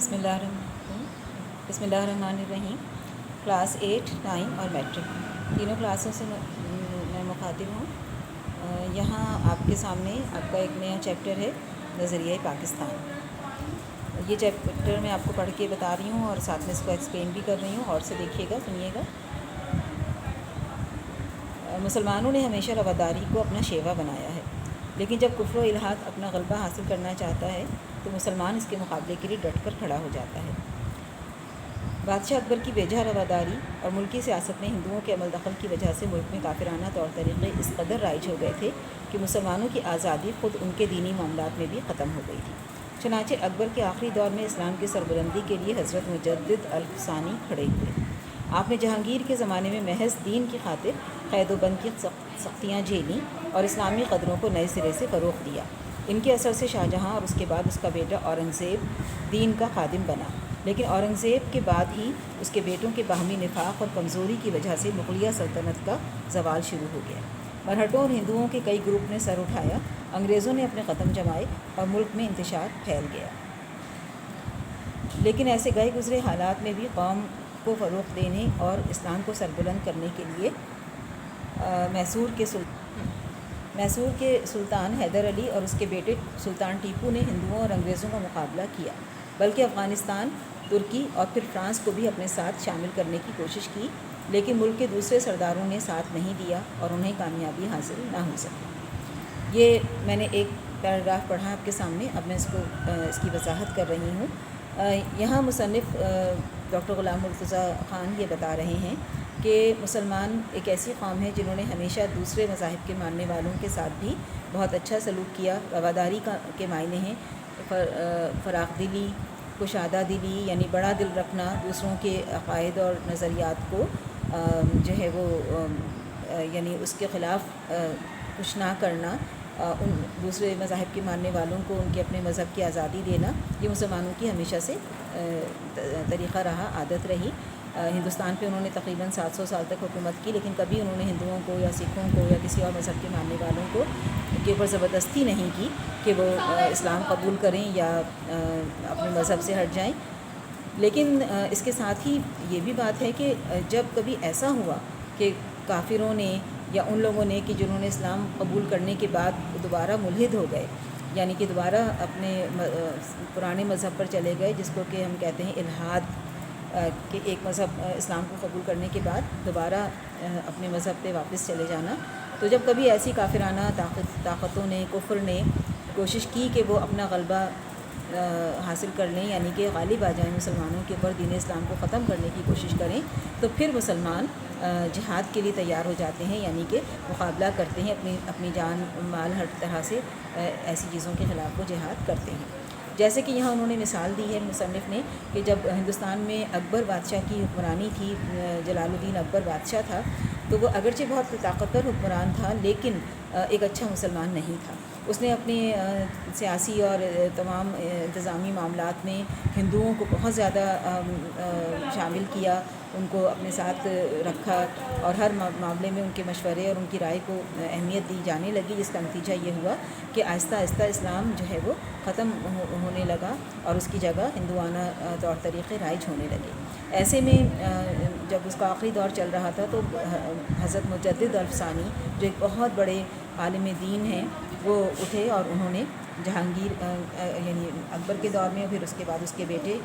بسم اللہ الرحمن الرحیم۔ کلاس 8، 9 اور میٹرک تینوں کلاسوں سے میں مخاطب ہوں۔ یہاں آپ کے سامنے آپ کا ایک نیا چیپٹر ہے، نظریہ پاکستان۔ یہ چیپٹر میں آپ کو پڑھ کے بتا رہی ہوں اور ساتھ میں اس کو ایکسپلین بھی کر رہی ہوں، اور سے دیکھیے گا، سنیے گا۔ مسلمانوں نے ہمیشہ رواداری کو اپنا شیوا بنایا ہے، لیکن جب کفر و الحاد اپنا غلبہ حاصل کرنا چاہتا ہے تو مسلمان اس کے مقابلے کے لیے ڈٹ کر کھڑا ہو جاتا ہے۔ بادشاہ اکبر کی بے جا رواداری اور ملکی سیاست میں ہندوؤں کے عمل دخل کی وجہ سے ملک میں کافرانہ طور طریقے اس قدر رائج ہو گئے تھے کہ مسلمانوں کی آزادی خود ان کے دینی معاملات میں بھی ختم ہو گئی تھی۔ چنانچہ اکبر کے آخری دور میں اسلام کی سربلندی کے لیے حضرت مجدد الفسانی کھڑے ہوئے۔ آپ نے جہانگیر کے زمانے میں محض دین کی خاطر قید و بند کی سختیاں جھیلیں اور اسلامی قدروں کو نئے سرے سے فروغ دیا۔ ان کے اثر سے شاہجہاں اور اس کے بعد اس کا بیٹا اورنگزیب دین کا خادم بنا، لیکن اورنگزیب کے بعد ہی اس کے بیٹوں کے باہمی نفاق اور کمزوری کی وجہ سے مغلیہ سلطنت کا زوال شروع ہو گیا۔ مرہٹوں اور ہندوؤں کے کئی گروپ نے سر اٹھایا، انگریزوں نے اپنے قدم جمائے اور ملک میں انتشار پھیل گیا۔ لیکن ایسے گئے گزرے حالات میں بھی قوم کو فروغ دینے اور اسلام کو سربلند کرنے کے لیے میسور کے سلطان حیدر علی اور اس کے بیٹے سلطان ٹیپو نے ہندوؤں اور انگریزوں کا مقابلہ کیا، بلکہ افغانستان، ترکی اور پھر فرانس کو بھی اپنے ساتھ شامل کرنے کی کوشش کی، لیکن ملک کے دوسرے سرداروں نے ساتھ نہیں دیا اور انہیں کامیابی حاصل نہ ہو سکی۔ یہ میں نے ایک پیراگراف پڑھا آپ کے سامنے، اب میں اس کی وضاحت کر رہی ہوں۔ یہاں مصنف ڈاکٹر غلام مرتضیٰ خان یہ بتا رہے ہیں کہ مسلمان ایک ایسی قوم ہے جنہوں نے ہمیشہ دوسرے مذاہب کے ماننے والوں کے ساتھ بھی بہت اچھا سلوک کیا۔ رواداری کے معنی ہیں فراخ دلی، کشادہ دلی، یعنی بڑا دل رکھنا، دوسروں کے عقائد اور نظریات کو جو ہے وہ یعنی اس کے خلاف کچھ نہ کرنا، ان دوسرے مذاہب کے ماننے والوں کو ان کے اپنے مذہب کی آزادی دینا، یہ مسلمانوں کی ہمیشہ سے طریقہ رہا، عادت رہی۔ ہندوستان پہ انہوں نے تقریباً 700 سال تک حکومت کی، لیکن کبھی انہوں نے ہندوؤں کو یا سکھوں کو یا کسی اور مذہب کے ماننے والوں کو کے اوپر زبردستی نہیں کی کہ وہ اسلام قبول کریں یا اپنے مذہب سے ہٹ جائیں۔ لیکن اس کے ساتھ ہی یہ بھی بات ہے کہ جب کبھی ایسا ہوا کہ کافروں نے یا ان لوگوں نے کہ جنہوں نے اسلام قبول کرنے کے بعد دوبارہ ملحد ہو گئے، یعنی کہ دوبارہ اپنے پرانے مذہب پر چلے گئے، جس کو کہ ہم کہتے ہیں الحاد، کہ ایک مذہب اسلام کو قبول کرنے کے بعد دوبارہ اپنے مذہب پہ واپس چلے جانا، تو جب کبھی ایسی کافرانہ طاقتوں نے، کفر نے کوشش کی کہ وہ اپنا غلبہ حاصل کر لیں، یعنی کہ غالب آ جائیں مسلمانوں کے اوپر، دین اسلام کو ختم کرنے کی کوشش کریں، تو پھر مسلمان جہاد کے لیے تیار ہو جاتے ہیں، یعنی کہ مقابلہ کرتے ہیں، اپنی جان مال ہر طرح سے ایسی چیزوں کے خلاف وہ جہاد کرتے ہیں۔ جیسے کہ یہاں انہوں نے مثال دی ہے مصنف نے کہ جب ہندوستان میں اکبر بادشاہ کی حکمرانی تھی، جلال الدین اکبر بادشاہ تھا، تو وہ اگرچہ بہت طاقتور حکمران تھا، لیکن ایک اچھا مسلمان نہیں تھا۔ اس نے اپنے سیاسی اور تمام انتظامی معاملات میں ہندوؤں کو بہت زیادہ شامل کیا، ان کو اپنے ساتھ رکھا اور ہر معاملے میں ان کے مشورے اور ان کی رائے کو اہمیت دی جانے لگی، جس کا نتیجہ یہ ہوا کہ آہستہ آہستہ اسلام جو ہے وہ ختم ہونے لگا اور اس کی جگہ ہندوانہ طور طریقے رائج ہونے لگے۔ ایسے میں جب اس کا آخری دور چل رہا تھا تو حضرت مجدد الفسانی جو ایک بہت بڑے عالم دین ہیں، وہ اٹھے اور انہوں نے جہانگیر یعنی اکبر کے دور میں، پھر اس کے بعد اس کے بیٹے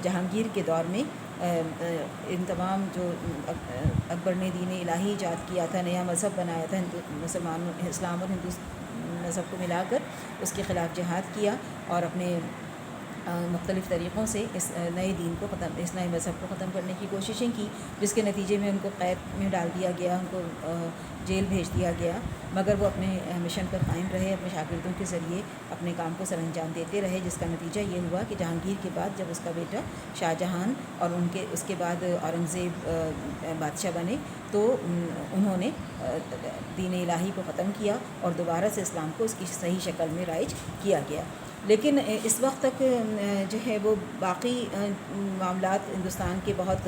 جہانگیر کے دور میں ان تمام جو اکبر نے دین الہی ایجاد کیا تھا، نیا مذہب بنایا تھا، مسلمان اسلام اور ہندو مذہب کو ملا کر اس کے خلاف جہاد کیا اور اپنے مختلف طریقوں سے اس نئے دین کو اس نئے مذہب کو ختم کرنے کی کوششیں کی، جس کے نتیجے میں ان کو قید میں ڈال دیا گیا، ان کو جیل بھیج دیا گیا، مگر وہ اپنے مشن پر قائم رہے، اپنے شاگردوں کے ذریعے اپنے کام کو سر انجام دیتے رہے، جس کا نتیجہ یہ ہوا کہ جہانگیر کے بعد جب اس کا بیٹا شاہجہاں اور اس کے بعد اورنگزیب بادشاہ بنے، تو انہوں نے دین الہی کو ختم کیا اور دوبارہ سے اسلام کو اس کی صحیح شکل میں رائج کیا گیا۔ لیکن اس وقت تک جو ہے وہ باقی معاملات ہندوستان کے بہت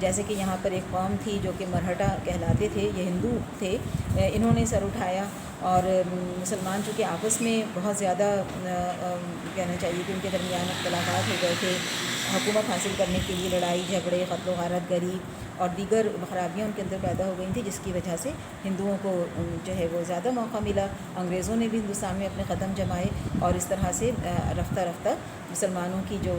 جیسے کہ یہاں پر ایک قوم تھی جو کہ مرہٹا کہلاتے تھے, یہ ہندو تھے, انہوں نے سر اٹھایا, اور مسلمان چونکہ آپس میں بہت زیادہ کہنا چاہیے کہ ان کے درمیان اختلافات ہو گئے تھے, حکومت حاصل کرنے کے لیے لڑائی جھگڑے, قتل و غارت گری اور دیگر خرابیاں ان کے اندر پیدا ہو گئی تھیں, جس کی وجہ سے ہندوؤں کو جو ہے وہ زیادہ موقع ملا. انگریزوں نے بھی ہندوستان میں اپنے قدم جمائے, اور اس طرح سے رفتہ رفتہ مسلمانوں کی جو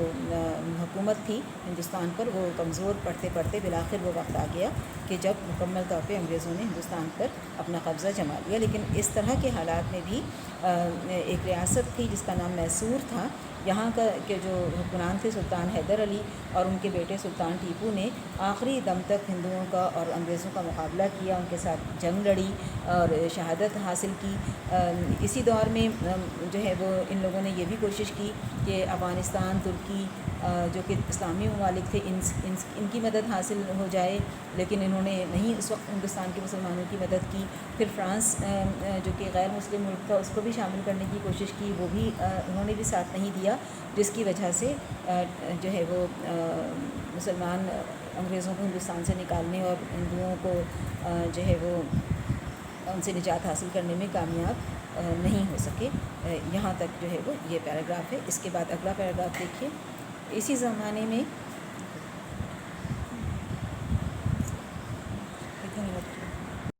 حکومت تھی ہندوستان پر وہ کمزور پڑتے پڑتے بالآخر وہ وقت آ گیا کہ جب مکمل طور پہ انگریزوں نے ہندوستان پر اپنا قبضہ جما لیا. لیکن اس طرح کے حالات میں بھی ایک ریاست تھی جس کا نام میسور تھا, یہاں کا کہ جو حکمران تھے سلطان حیدر علی اور ان کے بیٹے سلطان ٹیپو نے آخری دم تک ہندوؤں کا اور انگریزوں کا مقابلہ کیا, ان کے ساتھ جنگ لڑی اور شہادت حاصل کی. اسی دور میں جو ہے وہ ان لوگوں نے یہ بھی کوشش کی کہ افغانستان, ترکی جو کہ اسلامی ممالک تھے ان کی مدد حاصل ہو جائے, لیکن انہوں نے نہیں اس وقت ہندوستان کے مسلمانوں کی مدد کی. پھر فرانس جو کہ غیر مسلم ملک تھا اس کو بھی شامل کرنے کی کوشش کی, وہ بھی انہوں نے بھی ساتھ نہیں دیا, جس کی وجہ سے جو ہے وہ مسلمان انگریزوں کو ہندوستان سے نکالنے اور ہندوؤں کو جو ہے وہ ان سے نجات حاصل کرنے میں کامیاب نہیں ہو سکے. یہاں تک جو ہے وہ یہ پیراگراف ہے. اس کے بعد اگلا پیراگراف دیکھیے. اسی زمانے میں